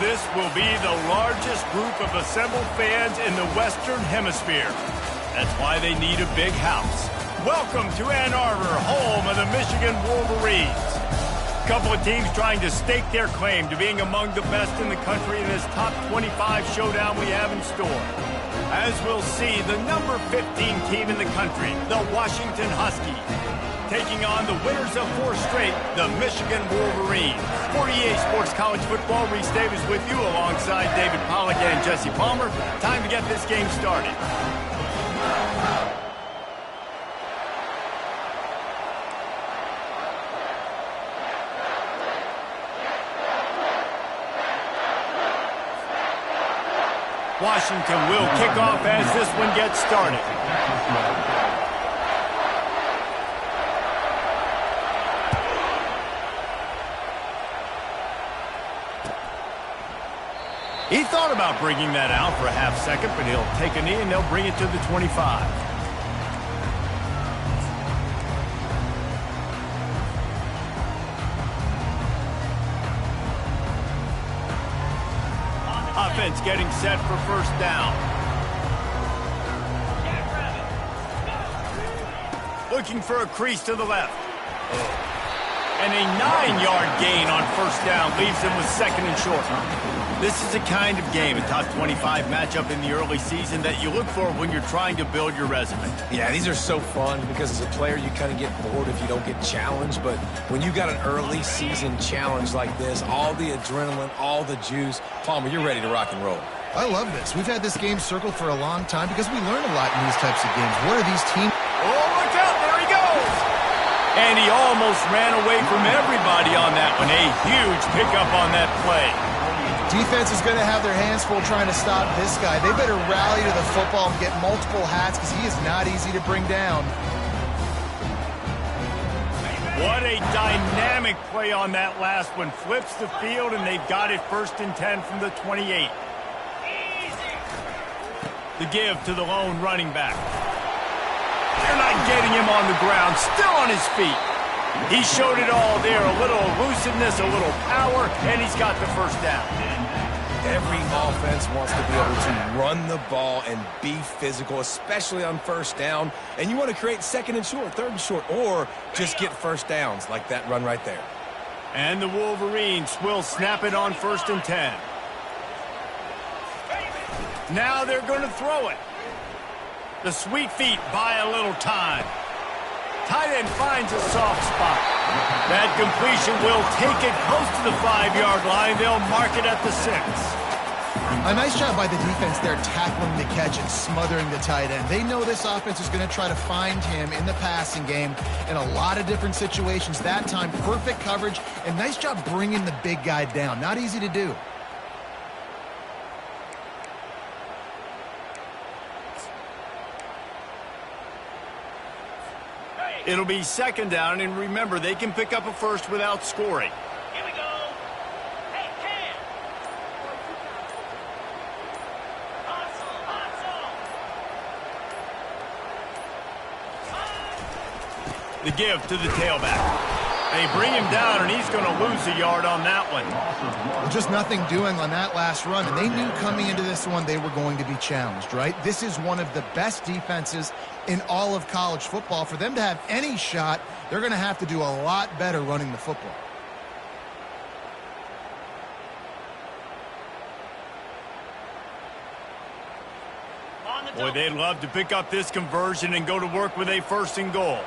This will be the largest group of assembled fans in the Western Hemisphere. That's why they need a big house. Welcome to Ann Arbor, home of the Michigan Wolverines. A couple of teams trying to stake their claim to being among the best in the country in this top 25 showdown we have in store. As we'll see, the number 15 team in the country, the Washington Huskies, taking on the winners of 4 straight, the Michigan Wolverines. For EA Sports College Football, Reese Davis with you alongside David Pollack and Jesse Palmer. Time to get this game started. Washington will kick off as this one gets started. He thought about bringing that out for a half second, but he'll take a knee and they'll bring it to the 25. Offense getting set for first down. Looking for a crease to the left. And a 9-yard gain on first down leaves him with second and short. This is a kind of game, a top 25 matchup in the early season that you look for when you're trying to build your resume. Yeah, these are so fun because as a player you kind of get bored if you don't get challenged, but when you got an early season challenge like this, all the adrenaline, all the juice, Palmer, you're ready to rock and roll. I love this. We've had this game circled for a long time because we learn a lot in these types of games. What are these teams? Oh, look out, there he goes! And he almost ran away from everybody on that one. A huge pickup on that play. Defense is going to have their hands full trying to stop this guy. They better rally to the football and get multiple hats because he is not easy to bring down. What a dynamic play on that last one. Flips the field, and they've got it 1st and 10 from the 28. The give to the lone running back. They're not getting him on the ground. Still on his feet. He showed it all there. A little elusiveness, a little power, and he's got the first down. Every offense wants to be able to run the ball and be physical, especially on first down. And you want to create 2nd and short, 3rd and short, or just get first downs like that run right there. And the Wolverines will snap it on 1st and 10. Now they're going to throw it. The sweet feet buy a little time. Tight end finds a soft spot. That completion will take it close to the 5-yard line. They'll mark it at the 6. A nice job by the defense there tackling the catch and smothering the tight end. They know this offense is going to try to find him in the passing game in a lot of different situations. That time, perfect coverage and nice job bringing the big guy down. Not easy to do. It'll be 2nd down, and remember, they can pick up a first without scoring. Here we go. Hey, Cam. Hustle. The give to the tailback. They bring him down, and he's going to lose a yard on that one. Well, just nothing doing on that last run, and they knew coming into this one they were going to be challenged, right? This is one of the best defenses in all of college football. For them to have any shot, they're going to have to do a lot better running the football. Boy, they'd love to pick up this conversion and go to work with a 1st and goal.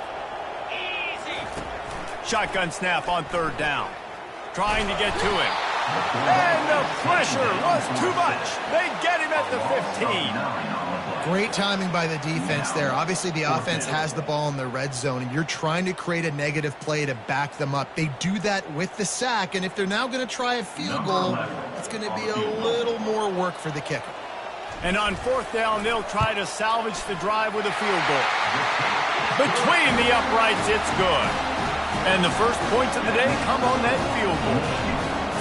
Shotgun snap on 3rd down. Trying to get to him. And the pressure was too much. They get him at the 15. Great timing by the defense there. Obviously, the offense has the ball in the red zone, and you're trying to create a negative play to back them up. They do that with the sack, and if they're now going to try a field goal, it's going to be a little more work for the kicker. And on 4th down, they'll try to salvage the drive with a field goal. Between the uprights, it's good. And the first points of the day come on that field goal.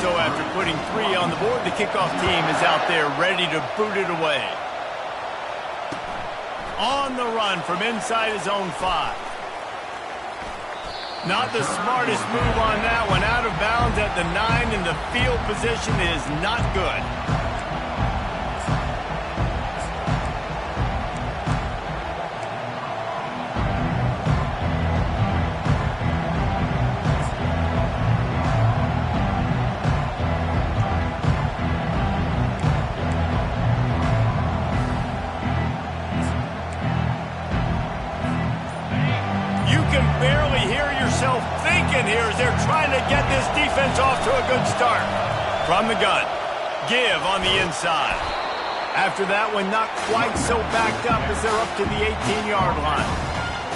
So after putting 3 on the board, the kickoff team is out there ready to boot it away. On the run from inside his own 5. Not the smartest move on that one. Out of bounds at the 9, and the field position is not good. Barely hear yourself thinking here as they're trying to get this defense off to a good start. From the gun, give on the inside. After that one, not quite so backed up as they're up to the 18-yard line.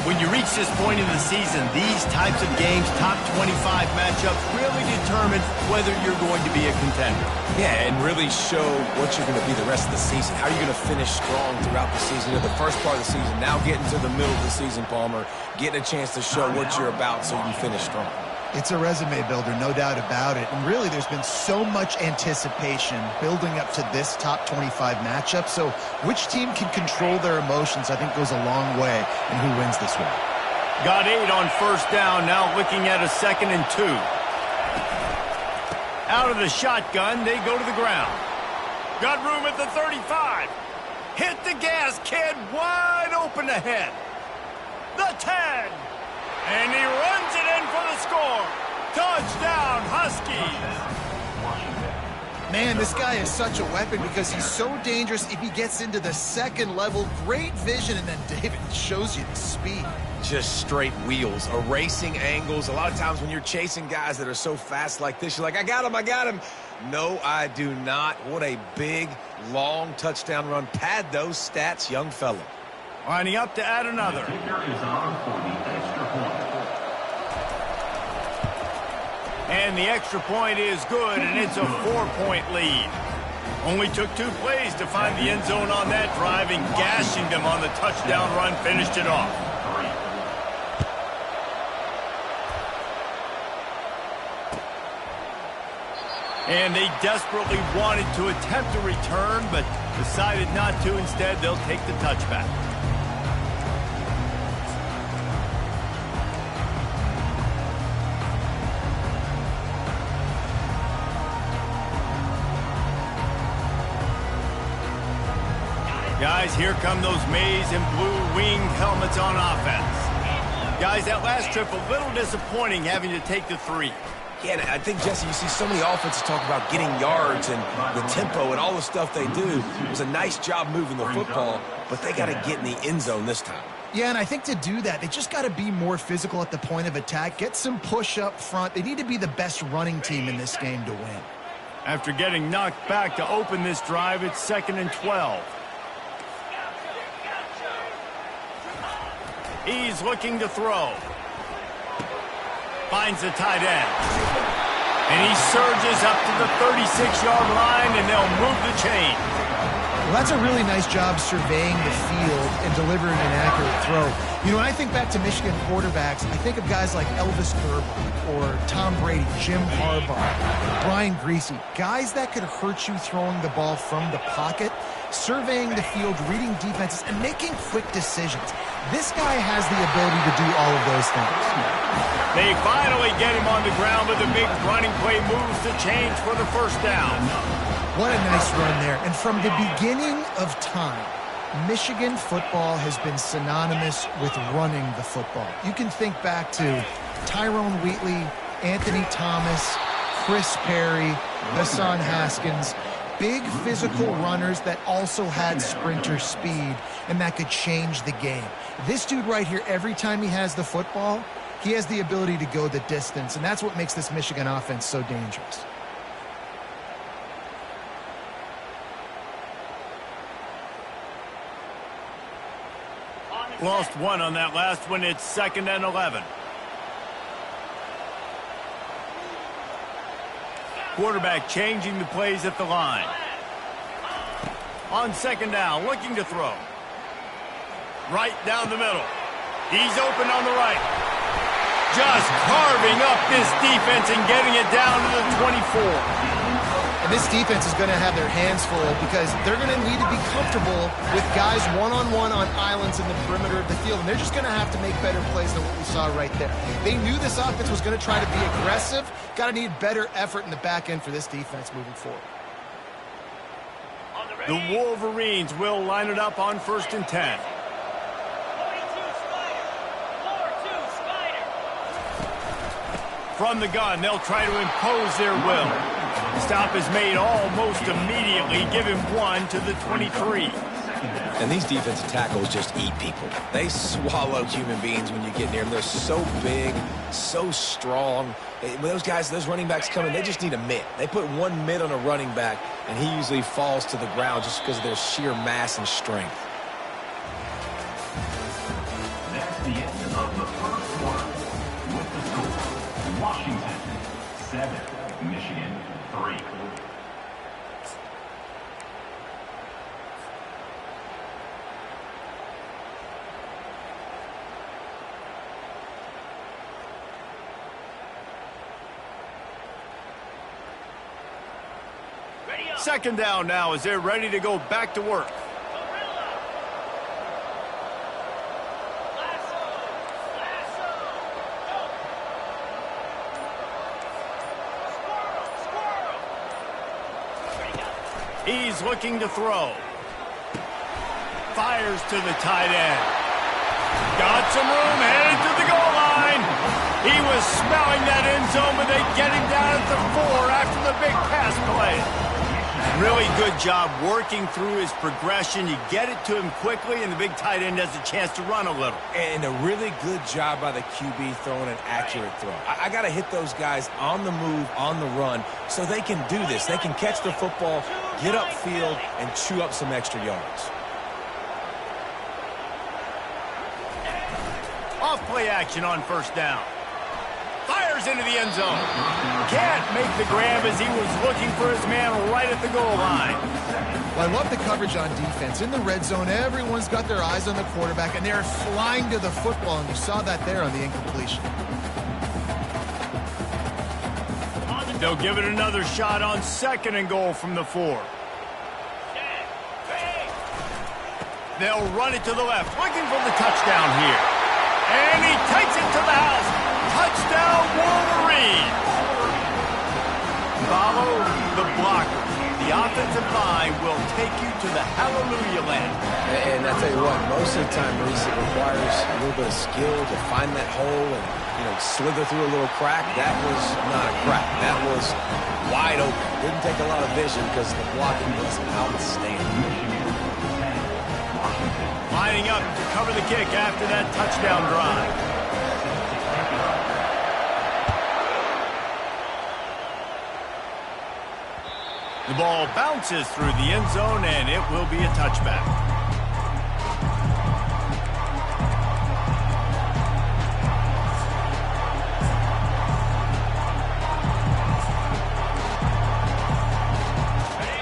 When you reach this point in the season, these types of games, top 25 matchups, really determine whether you're going to be a contender. Yeah, and really show what you're going to be the rest of the season. How are you going to finish strong throughout the season, or the first part of the season, now getting to the middle of the season, Palmer, getting a chance to show what you're about so you can finish strong. It's a resume builder, no doubt about it. And really, there's been so much anticipation building up to this top 25 matchup. So which team can control their emotions, I think, goes a long way in who wins this one. Got 8 on first down, now looking at a 2nd and 2. Out of the shotgun, they go to the ground. Got room at the 35. Hit the gas, kid, wide open ahead. The 10. And he runs it in for the score. Touchdown, Huskies. Man, this guy is such a weapon because he's so dangerous if he gets into the second level. Great vision, and then David shows you the speed. Just straight wheels, erasing angles. A lot of times when you're chasing guys that are so fast like this, you're like, I got him, I got him. No, I do not. What a big, long touchdown run. Pad those stats, young fella. Lining up to add another. And the extra point is good, and it's a 4-point lead. Only took 2 plays to find the end zone on that drive, and gashing them on the touchdown run finished it off. And they desperately wanted to attempt a return, but decided not to. Instead, they'll take the touchback. Guys, here come those maize and blue winged helmets on offense. Guys, that last trip a little disappointing, having to take the 3. Yeah, and I think, Jesse, you see so many offenses talk about getting yards and the tempo and all the stuff they do. It was a nice job moving the football, but they got to get in the end zone this time. Yeah, and I think to do that, they just got to be more physical at the point of attack, get some push up front. They need to be the best running team in this game to win. After getting knocked back to open this drive, it's 2nd and 12. He's looking to throw. Finds the tight end. And he surges up to the 36-yard line, and they'll move the chain. Well, that's a really nice job surveying the field and delivering an accurate throw. You know, when I think back to Michigan quarterbacks, I think of guys like Elvis Gerber or Tom Brady, Jim Harbaugh, Brian Griese, guys that could hurt you throwing the ball from the pocket, surveying the field, reading defenses, and making quick decisions. This guy has the ability to do all of those things. They finally get him on the ground, but the big running play moves the chains for the first down. What a nice run there. And from the beginning of time, Michigan football has been synonymous with running the football. You can think back to Tyrone Wheatley, Anthony Thomas, Chris Perry, Hassan Haskins, big physical runners that also had sprinter speed and that could change the game. This dude right here, every time he has the football, he has the ability to go the distance, and that's what makes this Michigan offense so dangerous. Lost 1 on that last one. It's 2nd and 11. Quarterback changing the plays at the line. On 2nd down, looking to throw. Right down the middle. He's open on the right. Just carving up this defense and getting it down to the 24. And this defense is going to have their hands full because they're going to need to be comfortable with guys one-on-one on islands in the perimeter of the field. And they're just going to have to make better plays than what we saw right there. They knew this offense was going to try to be aggressive. Got to need better effort in the back end for this defense moving forward. The Wolverines will line it up on 1st and 10. From the gun, they'll try to impose their will. Stop is made almost immediately. Give him 1 to the 23. And these defensive tackles just eat people. They swallow human beings when you get near them. They're so big, so strong. When those guys, those running backs come in, they just need a mitt. They put one mitt on a running back, and he usually falls to the ground just because of their sheer mass and strength. That's the end of the first quarter. With the score, Washington 7, Michigan 3. Second down now as they're ready to go back to work. He's looking to throw. Fires to the tight end. Got some room, headed to the goal line. He was smelling that end zone, but they get him down at the 4 after the big pass play. Really good job working through his progression. You get it to him quickly, and the big tight end has a chance to run a little. And a really good job by the QB throwing an accurate throw. I got to hit those guys on the move, on the run, so they can do this. They can catch the football, get upfield, and chew up some extra yards. Off play action on 1st down. Fires into the end zone. Can't make the grab as he was looking for his man right at the goal line. Well, I love the coverage on defense. In the red zone, everyone's got their eyes on the quarterback, and they're flying to the football, and you saw that there on the incompletion. They'll give it another shot on 2nd and goal from the 4. They'll run it to the left, looking for the touchdown here. And he takes it to the house. Touchdown, Wolverines! Follow the blocker. The offensive line will take you to the hallelujah land. And I tell you what, most of the time, Reese, it requires a little bit of skill to find that hole and, slither through a little crack. That was not a crack. That was wide open. Didn't take a lot of vision because the blocking was outstanding. Lining up to cover the kick after that touchdown drive. The ball bounces through the end zone, and it will be a touchback.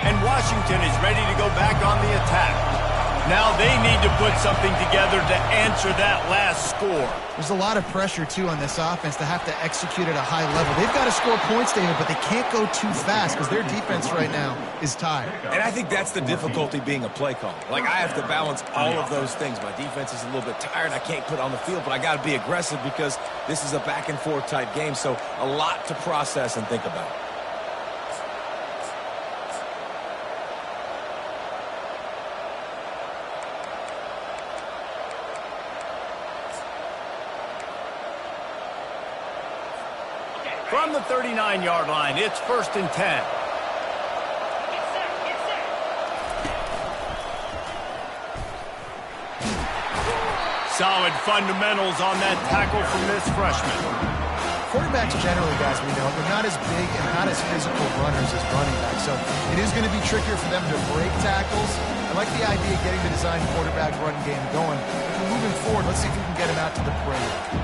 And Washington is ready to go back on the attack. Now they need to put something together to answer that last score. There's a lot of pressure, too, on this offense to have to execute at a high level. They've got to score points, David, but they can't go too fast because their defense right now is tired. And I think that's the difficulty being a play caller. Like, I have to balance all of those things. My defense is a little bit tired. I can't put on the field, but I got to be aggressive because this is a back-and-forth type game, so a lot to process and think about. From the 39-yard line, it's 1st and 10. Solid fundamentals on that tackle from this freshman. Quarterbacks generally, guys, we know, they're not as big and not as physical runners as running backs, so it is going to be trickier for them to break tackles. I like the idea of getting the design quarterback run game going. Moving forward, let's see if we can get him out to the perimeter.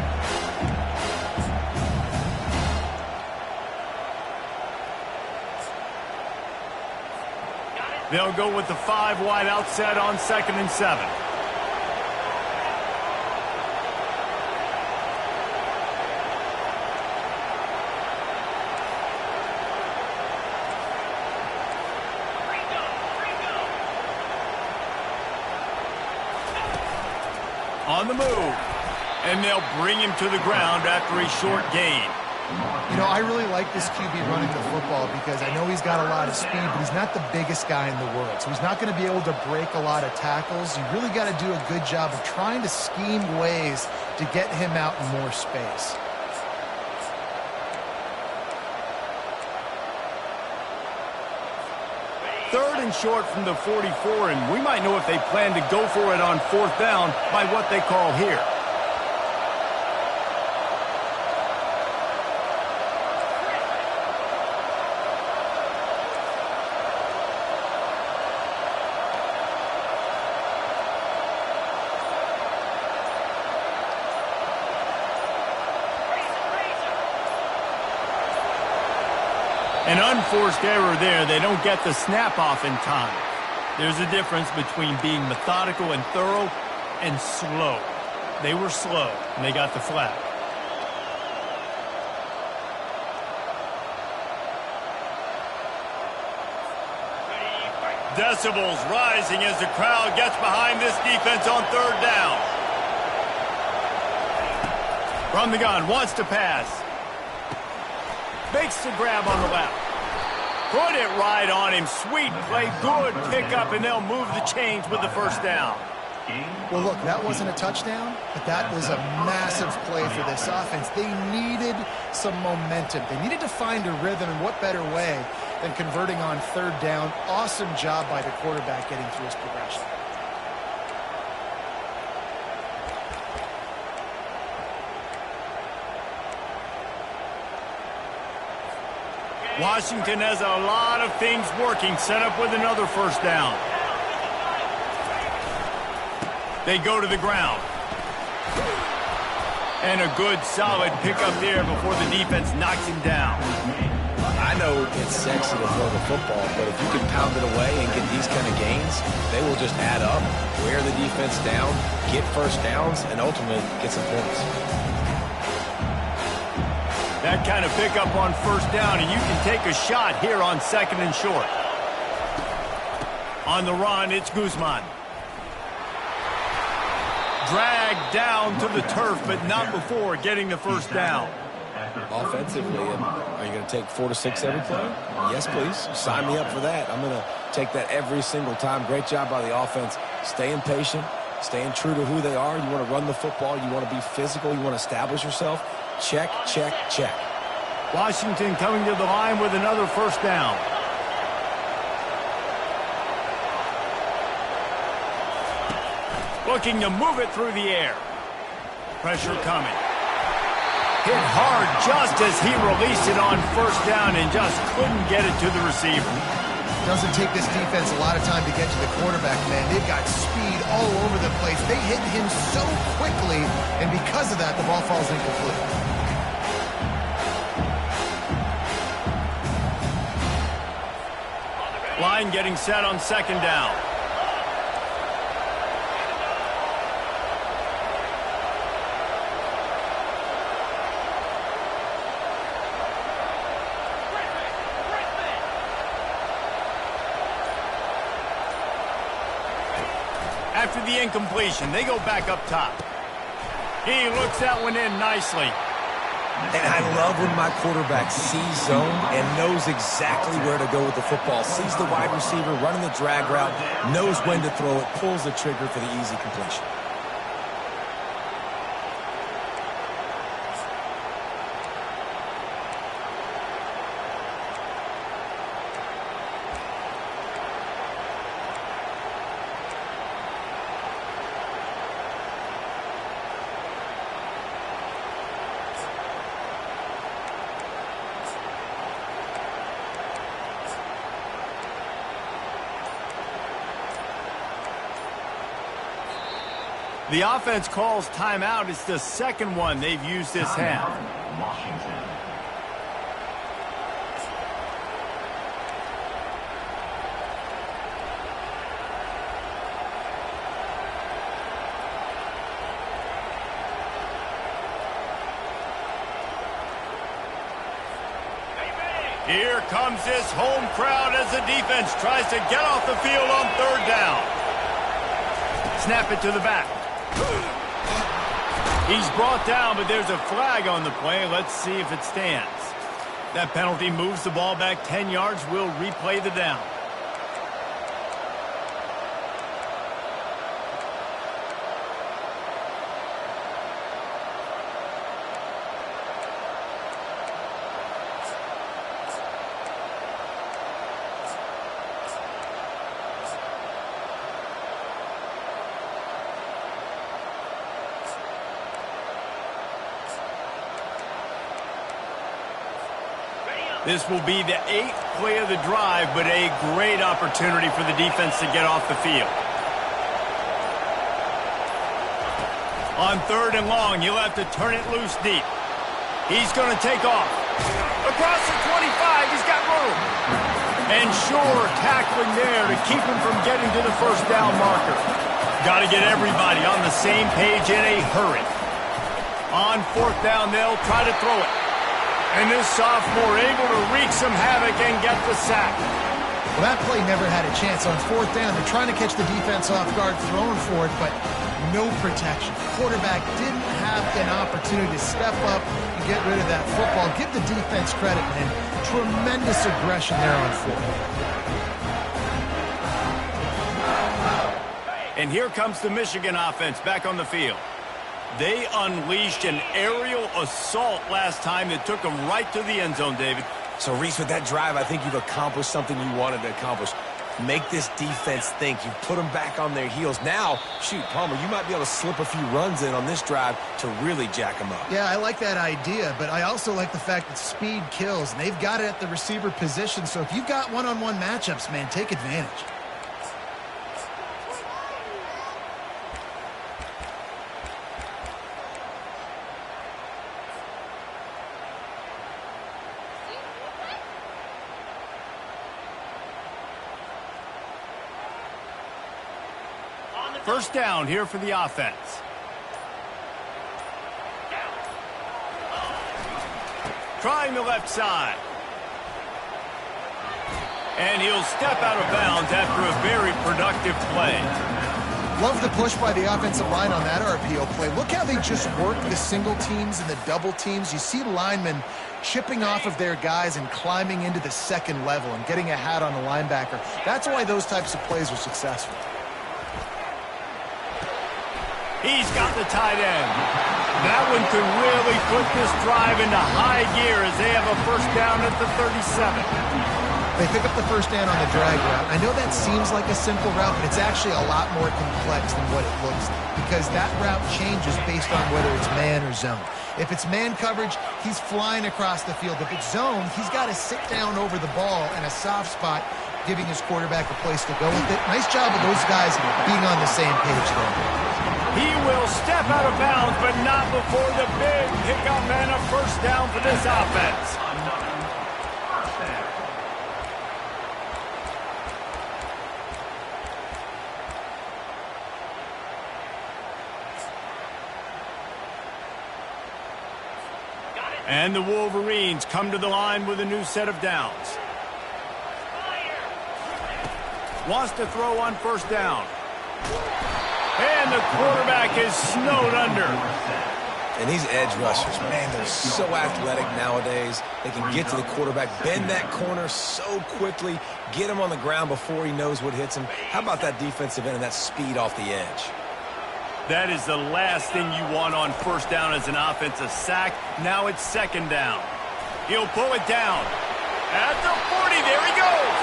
They'll go with the 5 wide out set on 2nd and 7. On the move. And they'll bring him to the ground after a short gain. You know, I really like this QB running the football because I know he's got a lot of speed, but he's not the biggest guy in the world. So he's not going to be able to break a lot of tackles. You really got to do a good job of trying to scheme ways to get him out in more space. Third and short from the 44, and we might know if they plan to go for it on fourth down by what they call here. An unforced error there. They don't get the snap off in time. There's a difference between being methodical and thorough and slow. They were slow, and they got the flag. Decibels rising as the crowd gets behind this defense on third down. From the gun, wants to pass. Makes the grab on the left. Put it right on him. Sweet play. Good pickup, and they'll move the chains with the first down. Well, look, that wasn't a touchdown, but that was a massive play for this offense. They needed some momentum. They needed to find a rhythm, and what better way than converting on third down. Awesome job by the quarterback getting through his progression. Washington has a lot of things working, set up with another first down. They go to the ground. And a good, solid pickup there before the defense knocks him down. I know it's sexy to throw the football, but if you can pound it away and get these kind of gains, they will just add up, wear the defense down, get first downs, and ultimately get some points. That kind of pickup on first down, and you can take a shot here on second and short. On the run, it's Guzman. Dragged down to the turf, but not before getting the first down. Offensively, are you going to take 4 to 6 every play? Yes, please. Sign me up for that. I'm going to take that every single time. Great job by the offense. Staying patient, staying true to who they are. You want to run the football. You want to be physical. You want to establish yourself. Check, check, check. Washington coming to the line with another first down. Looking to move it through the air. Pressure coming. Hit hard just as he released it on first down and just couldn't get it to the receiver. Doesn't take this defense a lot of time to get to the quarterback, man. They've got speed all over the place. They hit him so quickly, and because of that, the ball falls incomplete. Line getting set on second down. After the incompletion, they go back up top. He looks that one in nicely. And I love when my quarterback sees zone and knows exactly where to go with the football. Sees the wide receiver running the drag route, knows when to throw it, pulls the trigger for the easy completion. The offense calls timeout. It's the second one they've used this half. Washington. Here comes this home crowd as the defense tries to get off the field on third down. Snap it to the back. He's brought down, but there's a flag on the play. Let's see if it stands. That penalty moves the ball back 10 yards. We'll replay the down. This will be the 8th play of the drive, but a great opportunity for the defense to get off the field. On 3rd and long, he'll have to turn it loose deep. He's going to take off. Across the 25, he's got room. And sure, tackling there to keep him from getting to the first down marker. Got to get everybody on the same page in a hurry. On 4th down, they'll try to throw it. And this sophomore able to wreak some havoc and get the sack. Well, that play never had a chance. On 4th down, they're trying to catch the defense off guard, throwing for it, but no protection. Quarterback didn't have an opportunity to step up and get rid of that football. Give the defense credit, man. Tremendous aggression there on 4th. And here comes the Michigan offense back on the field. They unleashed an aerial assault last time that took them right to the end zone, David. So, Reese, with that drive, I think you've accomplished something you wanted to accomplish. Make this defense think. You put them back on their heels. Now, shoot, Palmer, you might be able to slip a few runs in on this drive to really jack them up. Yeah, I like that idea, but I also like the fact that speed kills, and they've got it at the receiver position. So if you've got one-on-one matchups, man, take advantage. First down here for the offense. Trying the left side. And he'll step out of bounds after a very productive play. Love the push by the offensive line on that RPO play. Look how they just work the single teams and the double teams. You see linemen chipping off of their guys and climbing into the second level and getting a hat on the linebacker. That's why those types of plays are successful. He's got the tight end. That one could really put this drive into high gear as they have a first down at the 37. They pick up the first down on the drag route. I know that seems like a simple route, but it's actually a lot more complex than what it looks like because that route changes based on whether it's man or zone. If it's man coverage, he's flying across the field. If it's zone, he's got to sit down over the ball in a soft spot, giving his quarterback a place to go with it. Nice job of those guys being on the same page there. He will step out of bounds, but not before the big pickup and a first down for this offense. And the Wolverines come to the line with a new set of downs. Wants to throw on first down. And the quarterback is snowed under. And these edge rushers, man, they're so athletic nowadays. They can get to the quarterback, bend that corner so quickly, get him on the ground before he knows what hits him. How about that defensive end and that speed off the edge? That is the last thing you want on first down as an offensive sack. Now it's second down. He'll pull it down. At the 40, there he goes.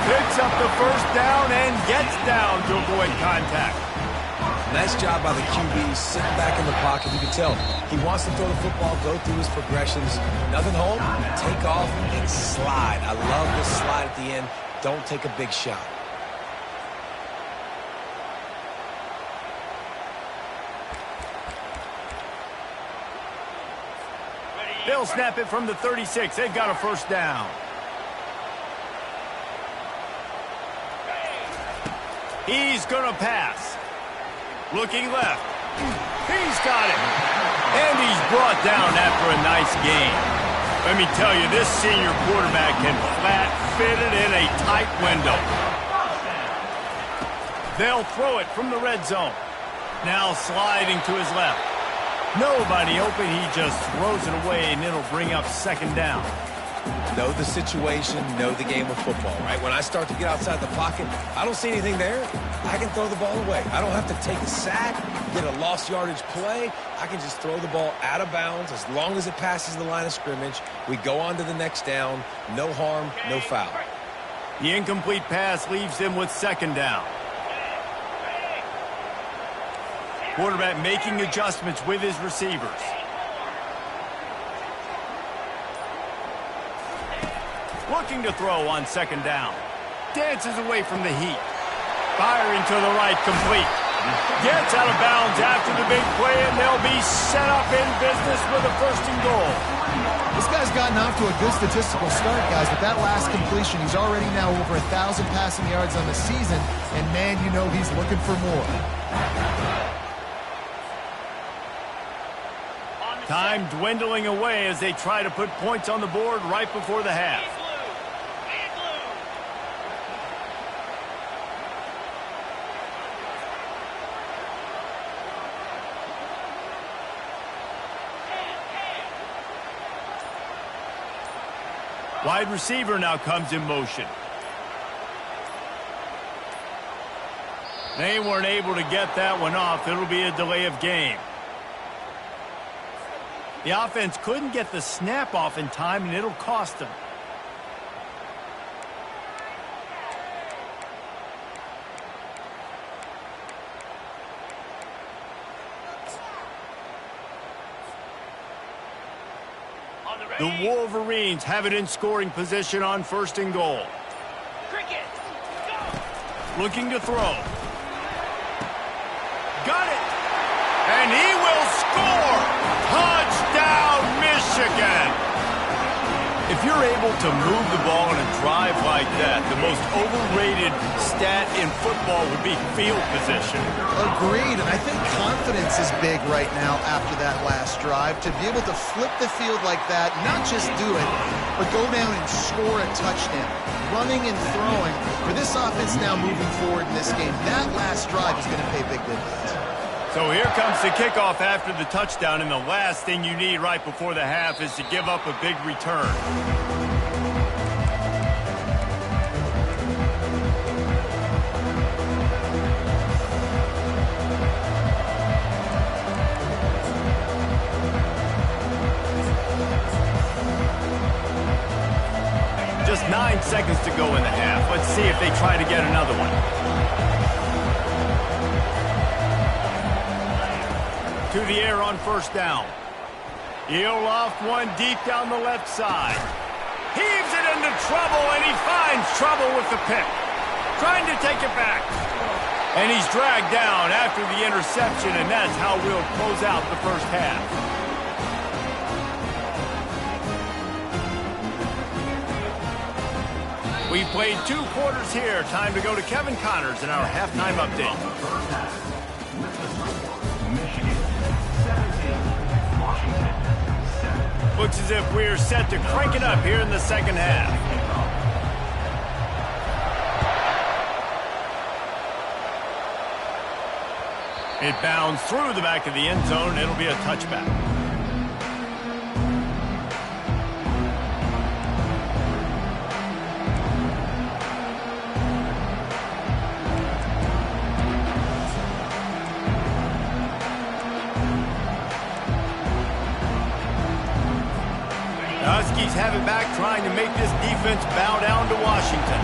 Picks up the first down and gets down to avoid contact. Nice job by the QB, sitting back in the pocket. You can tell he wants to throw the football, go through his progressions. Nothing home, take off, and slide. I love this slide at the end. Don't take a big shot. They'll snap it from the 36. They've got a first down. He's going to pass. Looking left. He's got it. And he's brought down after a nice gain. Let me tell you, this senior quarterback can flat fit it in a tight window. They'll throw it from the red zone. Now sliding to his left. Nobody open. He just throws it away, and it'll bring up second down. Know the situation, know the game of football, right? When I start to get outside the pocket, I don't see anything there. I can throw the ball away. I don't have to take a sack, get a lost yardage play. I can just throw the ball out of bounds as long as it passes the line of scrimmage. We go on to the next down. No harm, no foul. The incomplete pass leaves them with second down. Quarterback making adjustments with his receivers. Looking to throw on second down. Dances away from the heat. Firing to the right, complete. Gets out of bounds after the big play, and they'll be set up in business with a first and goal. This guy's gotten off to a good statistical start, guys. With that last completion, he's already now over 1,000 passing yards on the season, and man, you know he's looking for more. Time dwindling away as they try to put points on the board right before the half. Wide receiver now comes in motion. They weren't able to get that one off. It'll be a delay of game. The offense couldn't get the snap off in time, and it'll cost them. The Wolverines have it in scoring position on first and goal. Cricket, go! Looking to throw. Got it! And he will score! Touchdown, Michigan! If you're able to move the ball on a drive like that, the most overrated stat in football would be field position. Agreed, and I think confidence is big right now after that last drive. To be able to flip the field like that, not just do it, but go down and score a touchdown. Running and throwing. For this offense now moving forward in this game, that last drive is going to pay big dividends. So here comes the kickoff after the touchdown, and the last thing you need right before the half is to give up a big return. Just 9 seconds to go in the half. Let's see if they try to get another one. To the air on first down. He'll loft one deep down the left side. Heaves it into trouble, and he finds trouble with the pick. Trying to take it back. And he's dragged down after the interception, and that's how we'll close out the first half. We played 2 quarters here. Time to go to Kevin Connors in our halftime update. Looks as if we're set to crank it up here in the second half. It bounds through the back of the end zone. It'll be a touchback. Huskies have it back, trying to make this defense bow down to Washington.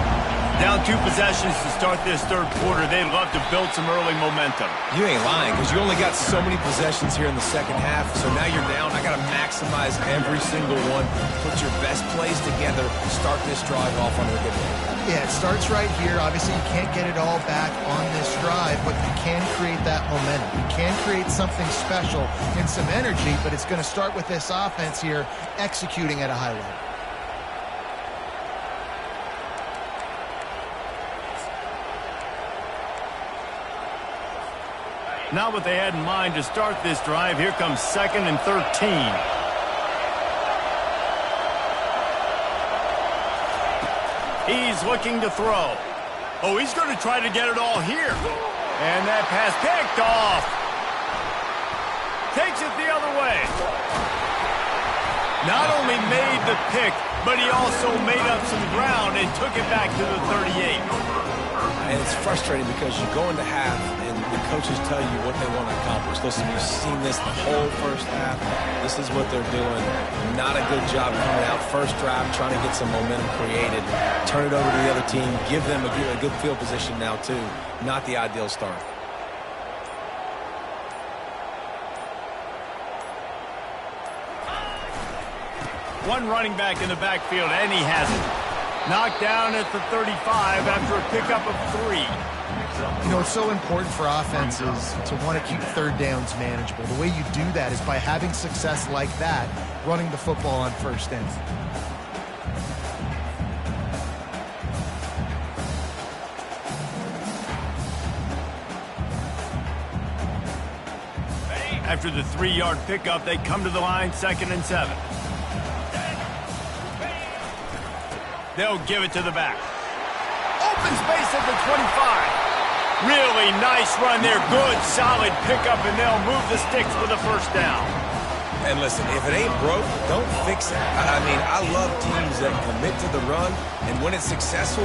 Down 2 possessions to start this third quarter. They'd love to build some early momentum. You ain't lying, because you only got so many possessions here in the second half, so now you're down. I got to maximize every single one. Put your best plays together. Start this drive off on a good one. Yeah, it starts right here. Obviously, you can't get it all back on this drive, but you can create that momentum. You can create something special and some energy, but it's going to start with this offense here executing at a high level. Not what they had in mind to start this drive. Here comes 2nd and 13. He's looking to throw. Oh, he's going to try to get it all here. And that pass picked off. Takes it the other way. Not only made the pick, but he also made up some ground and took it back to the 38. And it's frustrating because you go into half and the coaches tell you what they want to accomplish. Listen, you've seen this the whole first half. This is what they're doing. Not a good job coming out first drive, trying to get some momentum created. Turn it over to the other team. Give them a good field position now, too. Not the ideal start. One running back in the backfield, and he has it. Knocked down at the 35 after a pickup of 3. You know, it's so important for offenses to want to keep third downs manageable. The way you do that is by having success like that, running the football on first down. After the 3-yard pickup, they come to the line, 2nd and 7. They'll give it to the back. Open space at the 25. Really nice run there. Good, solid pickup, and they'll move the sticks for the first down. And listen, if it ain't broke, don't fix it. I mean, I love teams that commit to the run, and when it's successful,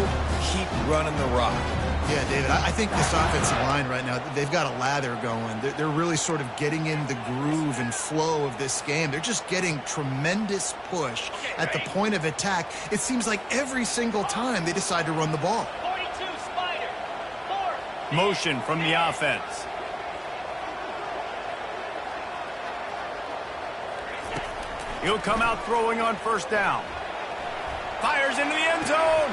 keep running the rock. Yeah, David, I think this offensive line right now, they've got a lather going. They're really sort of getting in the groove and flow of this game. They're just getting tremendous push at the point of attack. It seems like every single time they decide to run the ball. 42, Spider. 4. Motion from the offense. He'll come out throwing on first down. Fires into the end zone.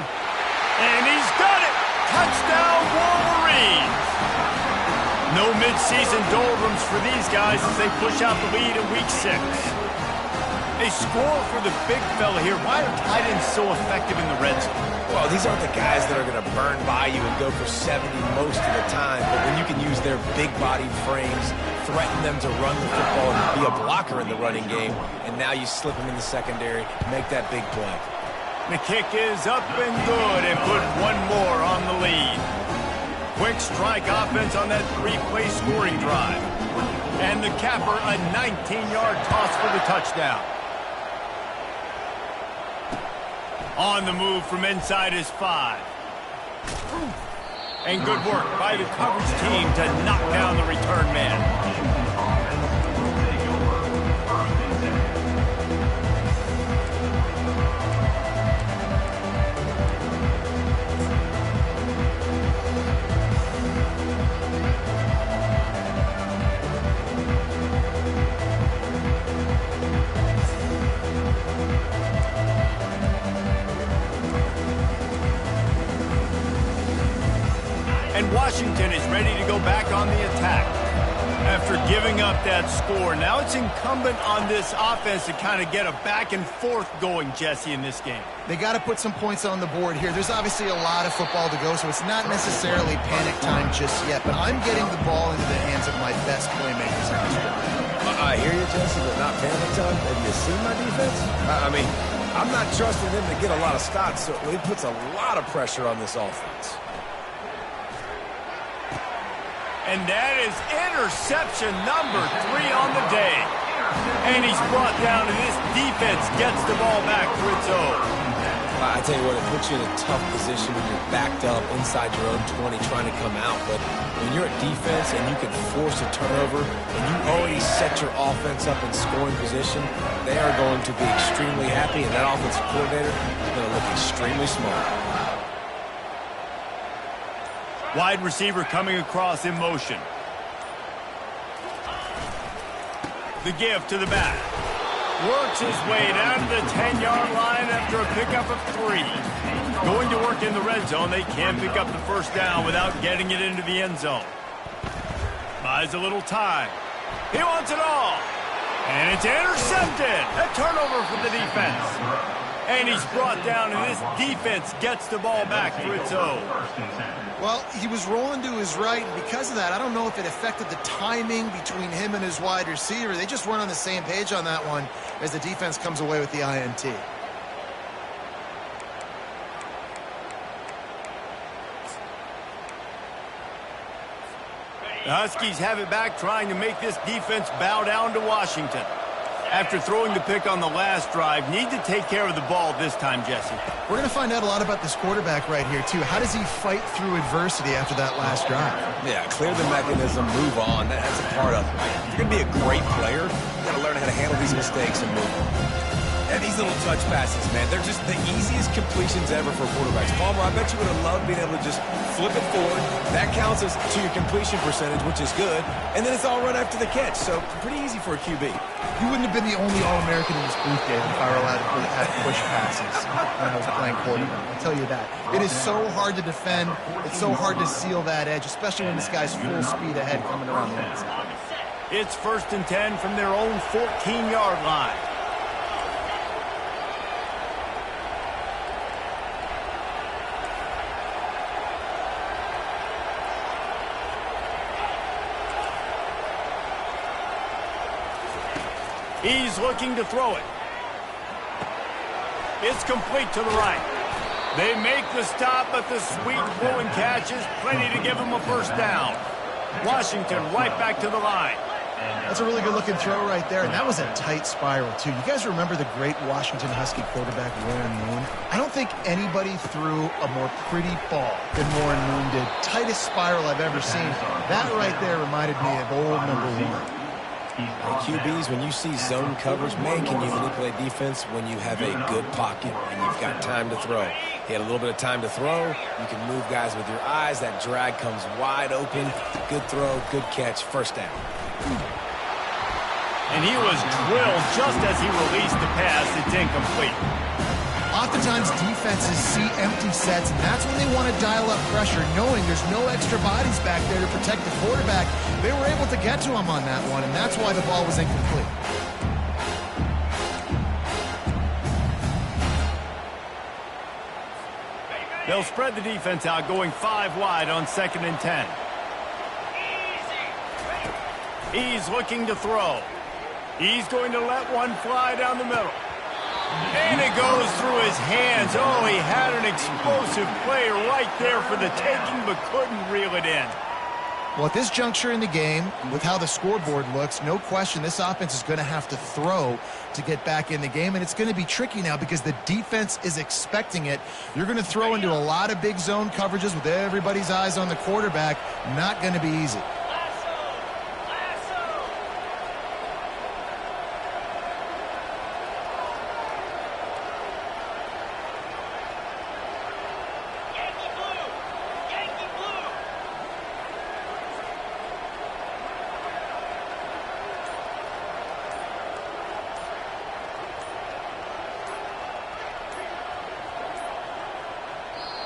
And he's got it. Touchdown, Wolverines! No midseason doldrums for these guys as they push out the lead in Week 6. They score for the big fella here. Why are tight ends so effective in the red zone? Well, these aren't the guys that are going to burn by you and go for 70 most of the time, but when you can use their big-bodied frames, threaten them to run the football and be a blocker in the running game, and now you slip them in the secondary, make that big play. The kick is up and good and put one more on the lead. Quick strike offense on that 3-play scoring drive. And the capper, a 19-yard toss for the touchdown. On the move from inside his 5. And good work by the coverage team to knock down the return man. Washington is ready to go back on the attack. After giving up that score, now it's incumbent on this offense to kind of get a back and forth going, Jesse, in this game. They got to put some points on the board here. There's obviously a lot of football to go, so it's not necessarily panic time just yet, but I'm getting the ball into the hands of my best playmakers in this game. I hear you, Jesse, but not panic time. Have you seen my defense? I mean, I'm not trusting them to get a lot of stops, so it puts a lot of pressure on this offense. And that is interception number 3 on the day. And he's brought down, and this defense gets the ball back for its own. I tell you what, it puts you in a tough position when you're backed up inside your own 20 trying to come out. But when you're at defense and you can force a turnover and you already set your offense up in scoring position, they are going to be extremely happy, and that offensive coordinator is going to look extremely smart. Wide receiver coming across in motion. The give to the back. Works his way down to the 10-yard line after a pickup of 3. Going to work in the red zone. They can pick up the first down without getting it into the end zone. Buys a little time. He wants it all. And it's intercepted. A turnover for the defense. And he's brought down, and this defense gets the ball back for its own. Well, he was rolling to his right, and because of that, I don't know if it affected the timing between him and his wide receiver. They just weren't on the same page on that one as the defense comes away with the INT. The Huskies have it back, trying to make this defense bow down to Washington. After throwing the pick on the last drive, need to take care of the ball this time, Jesse. We're going to find out a lot about this quarterback right here, too. How does he fight through adversity after that last drive? Yeah, clear the mechanism, move on. That's a part of it. Right? If you're going to be a great player, you got to learn how to handle these mistakes and move on. And these little touch passes, man, they're just the easiest completions ever for quarterbacks. Palmer, I bet you would have loved being able to just flip it forward. That counts as to your completion percentage, which is good. And then it's all run after the catch, so pretty easy for a QB. You wouldn't have been the only All-American in this booth, Dave, if I were allowed to have push passes when I was playing quarterback. I'll tell you that. It is so hard to defend. It's so hard to seal that edge, especially when this guy's full speed ahead coming around the inside. It's 1st and 10 from their own 14-yard line. He's looking to throw it. It's complete to the right. They make the stop, but the sweet throw and catch is plenty to give them a first down. Washington right back to the line. That's a really good-looking throw right there, and that was a tight spiral, too. You guys remember the great Washington Husky quarterback, Warren Moon? I don't think anybody threw a more pretty ball than Warren Moon did. Tightest spiral I've ever seen. That right there reminded me of old #1. QBs, when you see zone coverage, man, can you manipulate defense when you have a good pocket and you've got time to throw. He had a little bit of time to throw. You can move guys with your eyes. That drag comes wide open. Good throw, good catch, first down. And he was drilled just as he released the pass. It's incomplete. Oftentimes, defenses see empty sets, and that's when they want to dial up pressure, knowing there's no extra bodies back there to protect the quarterback. They were able to get to him on that one, and that's why the ball was incomplete. They'll spread the defense out, going 5 wide on 2nd and 10. He's looking to throw. He's going to let one fly down the middle. And it goes through his hands. Oh, he had an explosive play right there for the taking, but couldn't reel it in. Well, at this juncture in the game, with how the scoreboard looks, no question this offense is going to have to throw to get back in the game, and it's going to be tricky now because the defense is expecting it. You're going to throw into a lot of big zone coverages with everybody's eyes on the quarterback. Not going to be easy.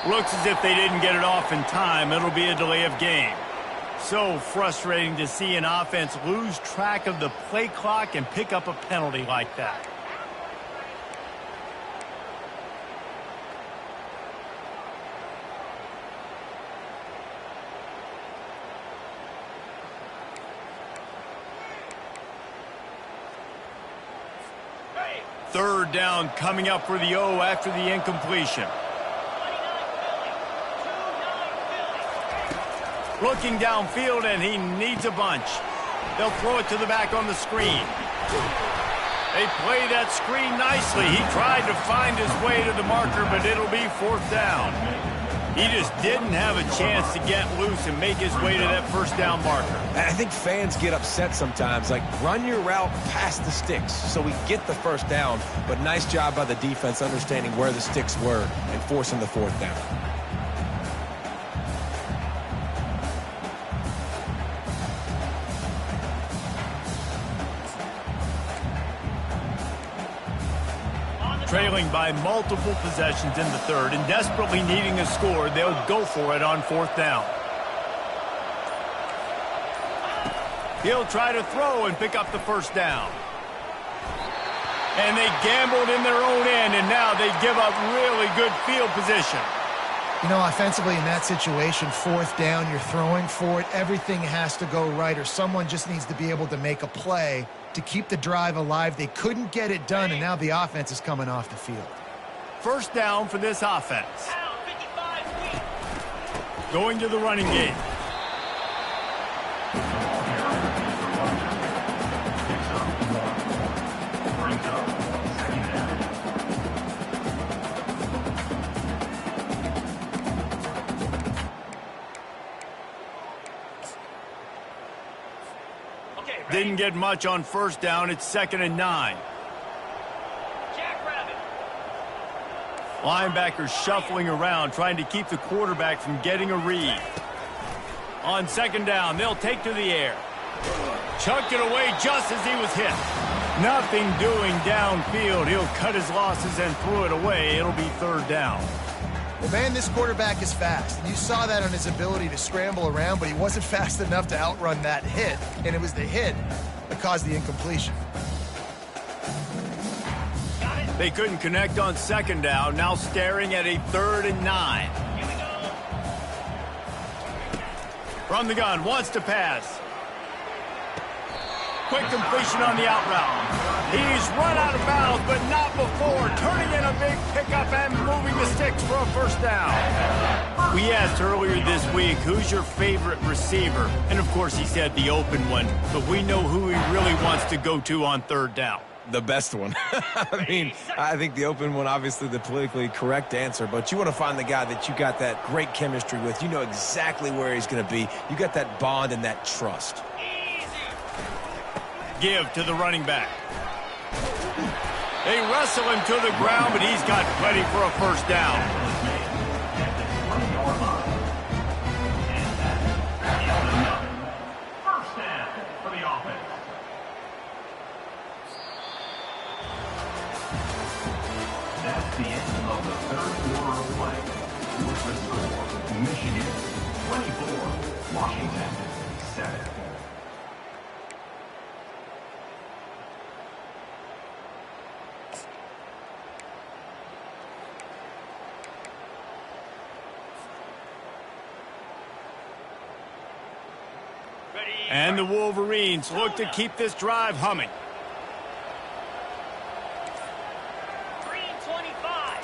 Looks as if they didn't get it off in time. It'll be a delay of game. So frustrating to see an offense lose track of the play clock and pick up a penalty like that. Third down coming up for the O after the incompletion. Looking downfield, and he needs a bunch. They'll throw it to the back on the screen. They play that screen nicely. He tried to find his way to the marker, but it'll be 4th down. He just didn't have a chance to get loose and make his way to that first down marker. I think fans get upset sometimes, like run your route past the sticks so we get the first down, but nice job by the defense understanding where the sticks were and forcing the 4th down. Trailing by multiple possessions in the 3rd and desperately needing a score, they'll go for it on 4th down. He'll try to throw and pick up the first down. And they gambled in their own end, and now they give up really good field position. You know, offensively in that situation, 4th down, you're throwing for it. Everything has to go right, or someone just needs to be able to make a play to keep the drive alive. They couldn't get it done, and now the offense is coming off the field. First down for this offense. Going to the running game. Didn't get much on first down. It's 2nd and 9. Jackrabbit. Linebackers shuffling around, trying to keep the quarterback from getting a read. On 2nd down, they'll take to the air. Chucked it away just as he was hit. Nothing doing downfield. He'll cut his losses and throw it away. It'll be 3rd down. Well, man, this quarterback is fast. You saw that on his ability to scramble around, but he wasn't fast enough to outrun that hit, and it was the hit that caused the incompletion. They couldn't connect on 2nd down, now staring at a 3rd and 9. Here we go. From the gun, wants to pass. Quick completion on the out route. He's run out of bounds, but not before turning in a big pickup and moving the sticks for a 1st down. We asked earlier this week, who's your favorite receiver? And of course he said the open one, but we know who he really wants to go to on 3rd down. The best one. I think the open one, obviously the politically correct answer, but you want to find the guy that you got that great chemistry with. You know exactly where he's going to be. You got that bond and that trust. Give to the running back. They wrestle him to the ground, but he's got plenty for a 1st down. First down for the offense. That's the end of the 3rd quarter of play. With the score, Michigan 24, Washington 7. And the Wolverines look to keep this drive humming. 3:25.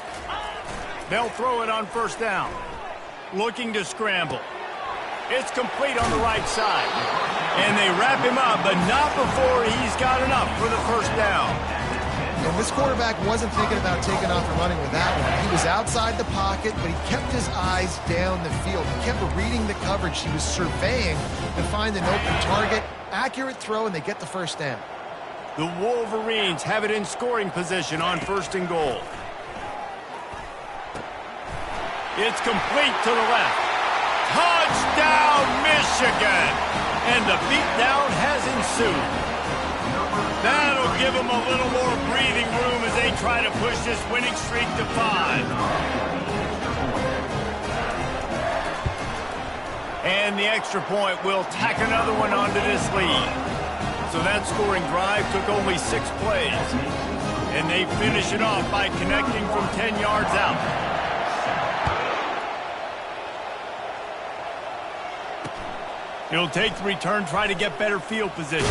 They'll throw it on 1st down. Looking to scramble. It's complete on the right side. And they wrap him up, but not before he's got enough for the 1st down. And this quarterback wasn't thinking about taking off and running with that one. He was outside the pocket, but he kept his eyes down the field. He kept reading the coverage. He was surveying to find an open target. Accurate throw, and they get the 1st down. The Wolverines have it in scoring position on 1st and goal. It's complete to the left. Touchdown, Michigan! And the beatdown has ensued. That'll give them a little more breathing room as they try to push this winning streak to 5. And the extra point will tack another one onto this lead. So that scoring drive took only 6 plays. And they finish it off by connecting from 10 yards out. He'll take the return, try to get better field position.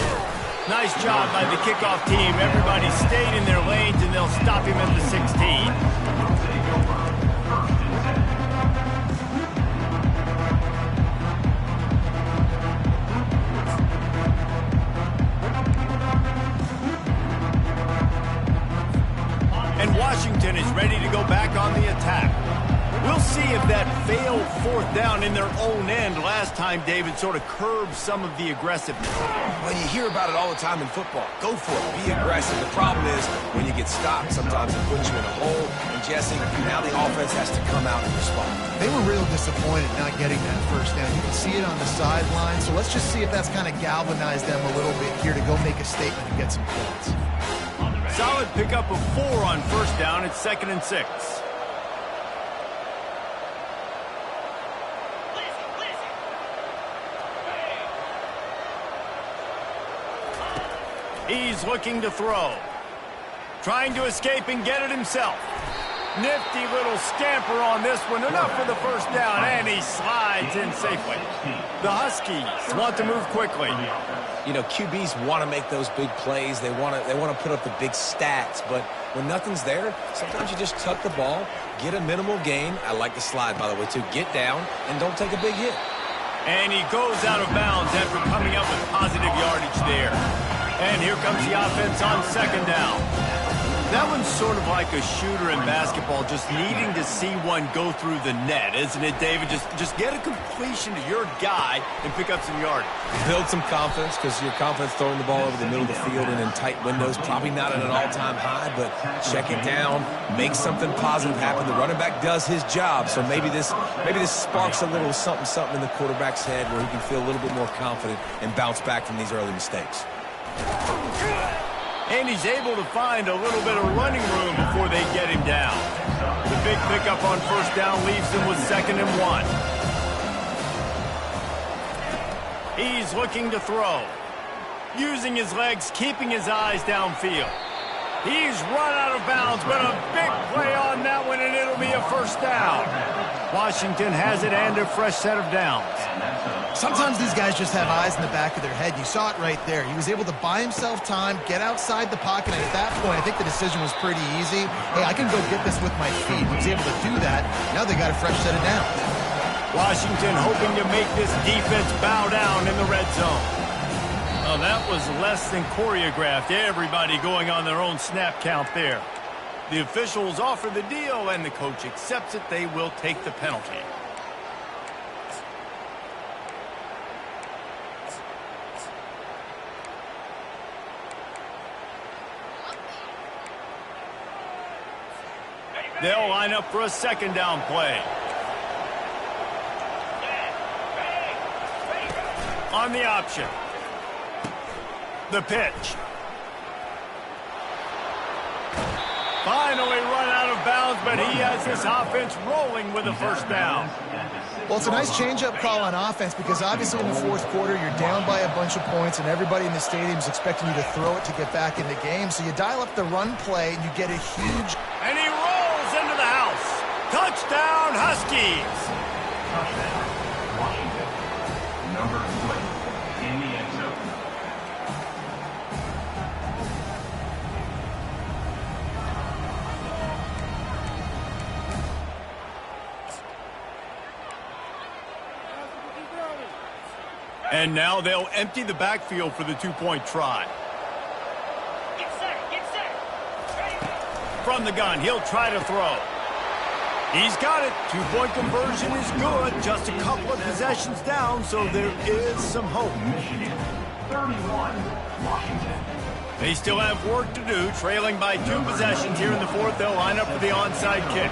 Nice job by the kickoff team. Everybody stayed in their lanes, and they'll stop him at the 16. And Washington is ready to go back on the attack. We'll see if that failed 4th down in their own end last time, David, sort of curbed some of the aggressiveness. Well, you hear about it all the time in football. Go for it. Be aggressive. The problem is when you get stopped, sometimes it puts you in a hole. And, Jesse, now the offense has to come out and respond. They were real disappointed not getting that 1st down. You can see it on the sideline. So let's just see if that's kind of galvanized them a little bit here to go make a statement and get some points. Solid pickup of 4 on 1st down. It's 2nd and 6. He's looking to throw. Trying to escape and get it himself. Nifty little scamper on this one. Enough for the 1st down, and he slides in safely. The Huskies want to move quickly. You know, QBs want to make those big plays. They want to put up the big stats. But when nothing's there, sometimes you just tuck the ball, get a minimal gain. I like the slide, by the way, too. Get down and don't take a big hit. And he goes out of bounds after coming up with positive yardage there. And here comes the offense on 2nd down. That one's sort of like a shooter in basketball, just needing to see one go through the net, isn't it, David? Just get a completion to your guy and pick up some yardage. Build some confidence, because your confidence throwing the ball over the middle of the field and in tight windows, probably not at an all-time high, but check it down, make something positive happen. The running back does his job, so maybe this sparks a little something in the quarterback's head where he can feel a little bit more confident and bounce back from these early mistakes. And he's able to find a little bit of running room before they get him down. The big pickup on first down leaves him with 2nd and 1. He's looking to throw. Using his legs, keeping his eyes downfield. He's run out of bounds, but a big play on that one, and it'll be a first down. Washington has it and a fresh set of downs. Sometimes these guys just have eyes in the back of their head. You saw it right there. He was able to buy himself time, get outside the pocket, and at that point, I think the decision was pretty easy. Hey, I can go get this with my feet. He was able to do that. Now they got a fresh set of downs. Washington hoping to make this defense bow down in the red zone. Oh, that was less than choreographed. Everybody going on their own snap count there. The officials offer the deal, and the coach accepts it. They will take the penalty. They'll line up for a 2nd down play. On the option. The pitch. Finally run out of bounds, but he has this offense rolling with a first down. Well, it's a nice change-up call on offense because obviously in the 4th quarter, you're down by a bunch of points and everybody in the stadium is expecting you to throw it to get back in the game. So you dial up the run play and you get a huge... And he rolls into the house. Touchdown, Huskies. Touchdown, Washington. Number 20 in the end zone. And now they'll empty the backfield for the 2-point try. Get set, get set. Ready. From the gun, he'll try to throw. He's got it. 2-point conversion is good. Just a couple of possessions down, so there is some hope. Michigan, 31, Washington. They still have work to do. Trailing by 2 possessions here in the 4th. They'll line up for the onside kick.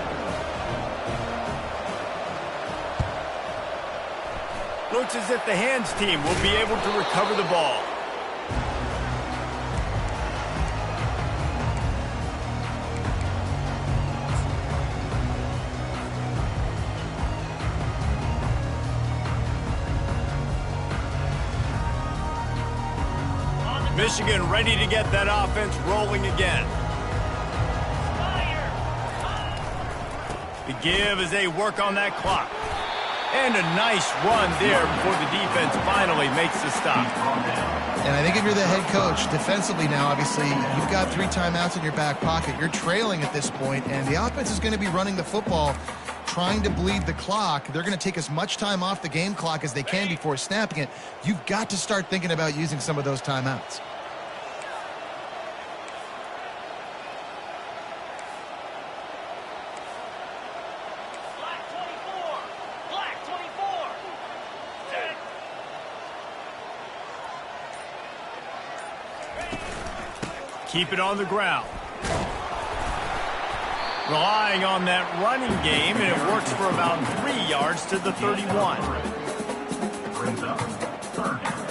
Looks as if the hands team will be able to recover the ball. Michigan ready to get that offense rolling again. The give as they work on that clock. And a nice run there before the defense finally makes the stop. And I think if you're the head coach, defensively now, obviously, you've got 3 timeouts in your back pocket. You're trailing at this point, and the offense is going to be running the football, trying to bleed the clock. They're going to take as much time off the game clock as they can before snapping it. You've got to start thinking about using some of those timeouts. Keep it on the ground. Relying on that running game, and it works for about 3 yards to the 31. Brings up 3rd down.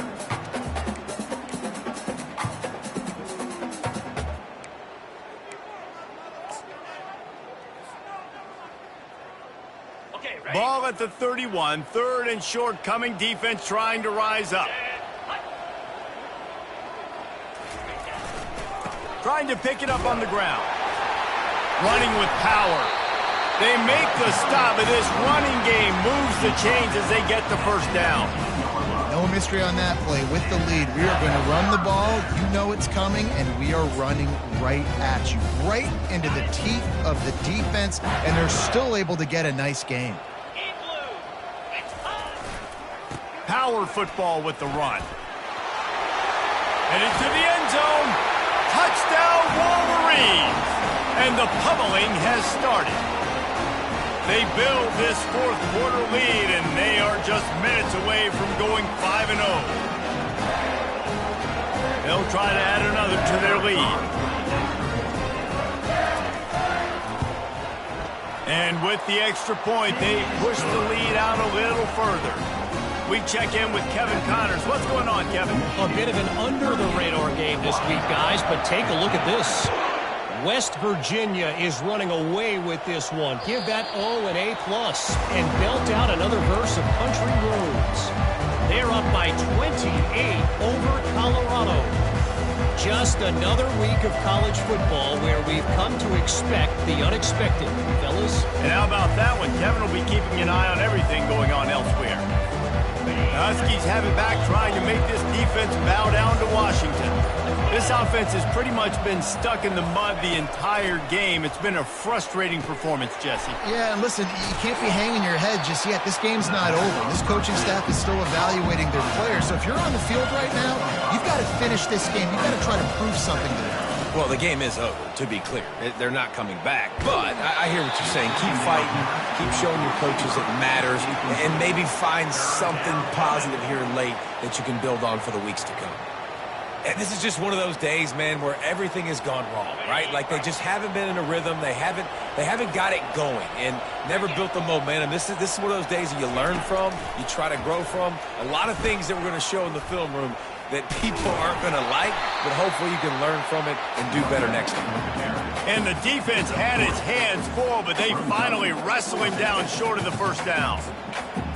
Okay, ready. Ball at the 31. 3rd and short coming. Defense trying to rise up. Trying to pick it up on the ground. Running with power. They make the stop, but this running game moves the chains as they get the first down. No mystery on that play. With the lead, we are going to run the ball. You know it's coming, and we are running right at you. Right into the teeth of the defense, and they're still able to get a nice game. Power football with the run. And into the end zone. Touchdown, Wolverines! And the pummeling has started. They build this fourth quarter lead, and they are just minutes away from going 5-0. They'll try to add another to their lead. And with the extra point, they push the lead out a little further. We check in with Kevin Connors. What's going on, Kevin? A bit of an under-the-radar game this week, guys, but take a look at this. West Virginia is running away with this one. Give that O an A+, and belt out another verse of Country Roads. They're up by 28 over Colorado. Just another week of college football where we've come to expect the unexpected, fellas. And how about that one? Kevin will be keeping an eye on everything going on elsewhere. The Huskies have it back, trying to make this defense bow down to Washington. This offense has pretty much been stuck in the mud the entire game. It's been a frustrating performance, Jesse. Yeah, and listen, you can't be hanging your head just yet. This game's not over. This coaching staff is still evaluating their players. So if you're on the field right now, you've got to finish this game. You've got to try to prove something to them. Well, the game is over, to be clear. They're not coming back. But I hear what you're saying. Keep fighting. Keep showing your coaches it matters. And maybe find something positive here late that you can build on for the weeks to come. And this is just one of those days, man, where everything has gone wrong, right? Like they just haven't been in a rhythm. They haven't got it going and never built the momentum. This is one of those days that you learn from, you try to grow from. A lot of things that we're going to show in the film room that people aren't going to like, but hopefully you can learn from it and do better next time. And the defense had its hands full, but they finally wrestle him down short of the first down.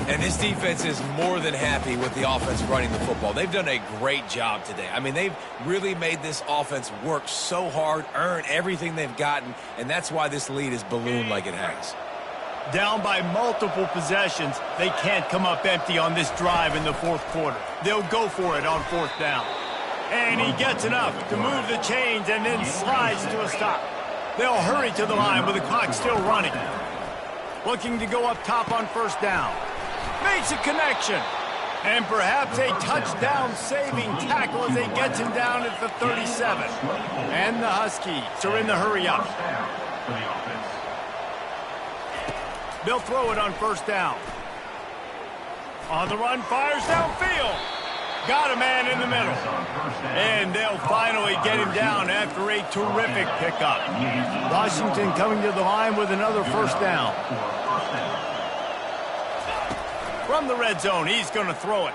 And this defense is more than happy with the offense running the football. They've done a great job today. I mean, they've really made this offense work so hard, earn everything they've gotten, and that's why this lead is ballooned like it has. Down by multiple possessions, they can't come up empty on this drive in the fourth quarter. They'll go for it on fourth down. And he gets enough to move the chains and then slides to a stop. They'll hurry to the line with the clock still running. Looking to go up top on first down. Makes a connection. And perhaps a touchdown-saving tackle as they gets him down at the 37. And the Huskies are in the hurry-up. They'll throw it on first down. On the run, fires downfield. Got a man in the middle. And they'll finally get him down after a terrific pickup. Washington coming to the line with another first down. From the red zone, he's going to throw it.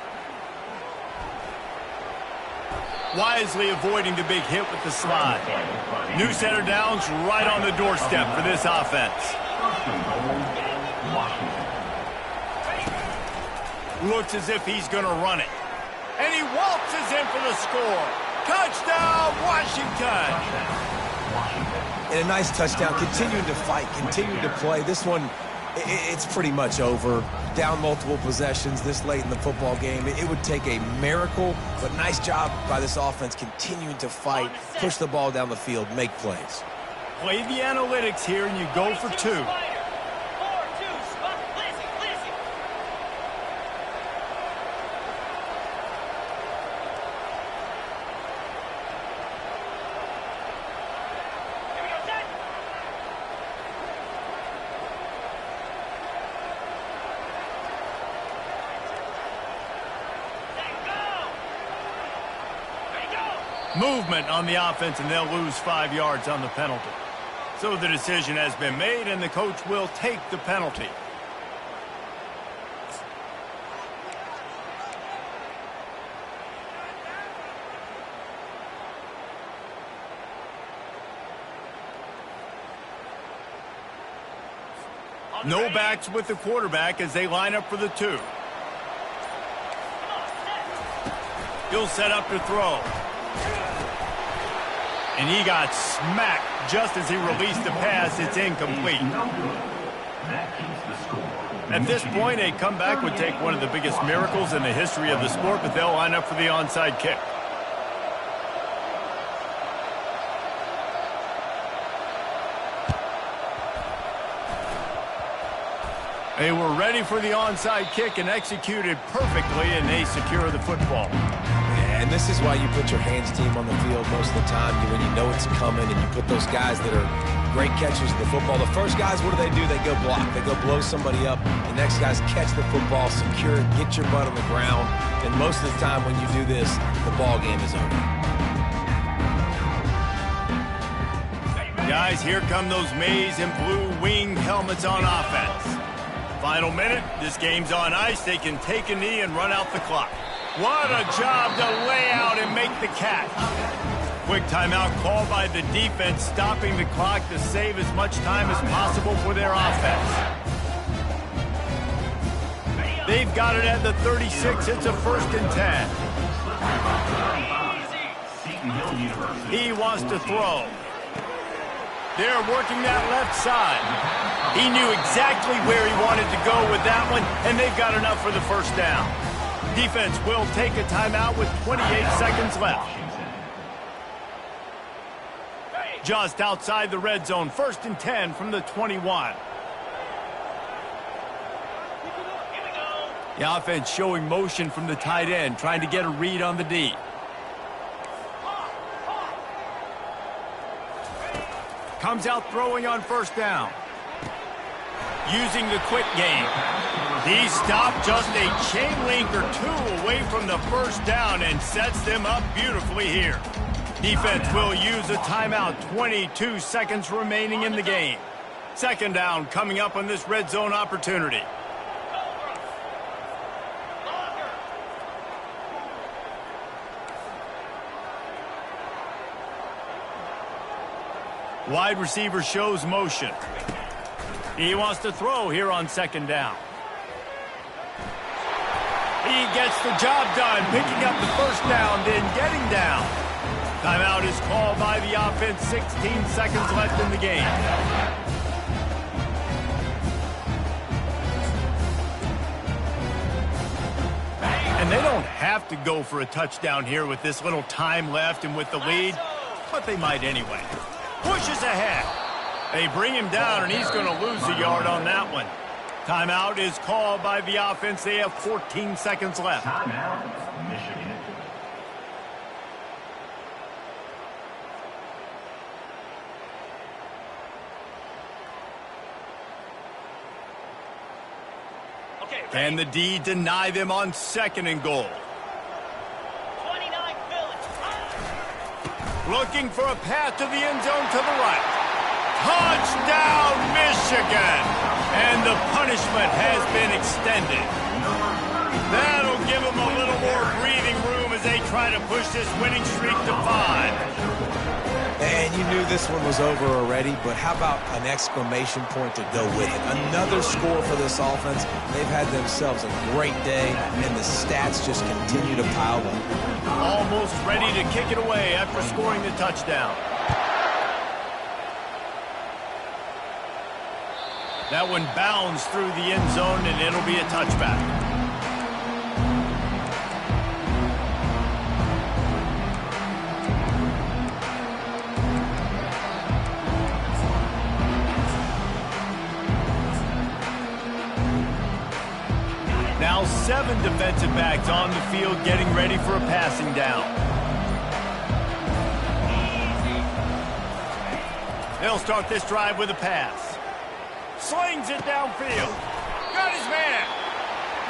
Wisely avoiding the big hit with the slide. New center downs right on the doorstep for this offense. Looks as if he's going to run it. And he waltzes in for the score. Touchdown, Washington! And a nice touchdown, continuing to fight, continuing to play. This one, it's pretty much over. Down multiple possessions this late in the football game. It would take a miracle, but nice job by this offense continuing to fight, push the ball down the field, make plays. Play the analytics here and you go for two. Movement on the offense, and they'll lose 5 yards on the penalty. So the decision has been made, and the coach will take the penalty. No backs with the quarterback as they line up for the two. He'll set up to throw. And he got smacked just as he released the pass. It's incomplete. At this point, a comeback would take one of the biggest miracles in the history of the sport, but they'll line up for the onside kick. They were ready for the onside kick and executed perfectly, and they secure the football. And And this is why you put your hands team on the field most of the time when you know it's coming, and you put those guys that are great catchers of the football. The first guys, what do? They go block. They go blow somebody up. The next guys catch the football, secure it, get your butt on the ground. And most of the time when you do this, the ball game is over. Guys, here come those maize and blue winged helmets on offense. Final minute, this game's on ice. They can take a knee and run out the clock. What a job to lay out and make the catch. Quick timeout called by the defense, stopping the clock to save as much time as possible for their offense. They've got it at the 36. It's a 1st and 10. He wants to throw. They're working that left side. He knew exactly where he wanted to go with that one, and they've got enough for the 1st down. Defense will take a timeout with 28 seconds left. Just outside the red zone, 1st and 10 from the 21. The offense showing motion from the tight end, trying to get a read on the D. Comes out throwing on 1st down. Using the quick game. He stopped just a chain link or two away from the 1st down and sets them up beautifully here. Defense will use a timeout. 22 seconds remaining in the game. 2nd down coming up on this red zone opportunity. Wide receiver shows motion. He wants to throw here on 2nd down. He gets the job done, picking up the 1st down, then getting down. Timeout is called by the offense. 16 seconds left in the game. And they don't have to go for a touchdown here with this little time left and with the lead, but they might anyway. Pushes ahead. They bring him down, and he's going to lose a yard on that one. Timeout is called by the offense. They have 14 seconds left. Timeout, Michigan. Can the D deny them on 2nd and goal? 29 Phillips. Looking for a path to the end zone to the right. Touchdown, Michigan! And the punishment has been extended. That'll give them a little more breathing room as they try to push this winning streak to 5. And you knew this one was over already, but how about an exclamation point to go with it? Another score for this offense. They've had themselves a great day, and the stats just continue to pile up. Almost ready to kick it away after scoring the touchdown. That one bounds through the end zone, and it'll be a touchback. Now 7 defensive backs on the field getting ready for a passing down. They'll start this drive with a pass. Slings it downfield. Got his man.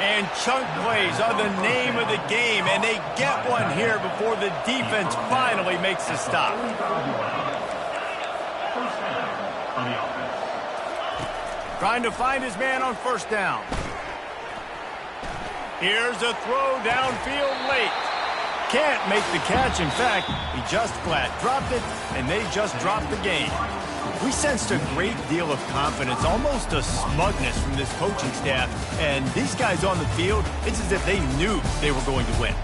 And chunk plays are the name of the game, and they get one here before the defense finally makes the stop. Trying to find his man on 1st down. Here's a throw downfield late. Can't make the catch. In fact, he just flat dropped it, and they just dropped the game. We sensed a great deal of confidence, almost a smugness from this coaching staff. And these guys on the field, it's as if they knew they were going to win.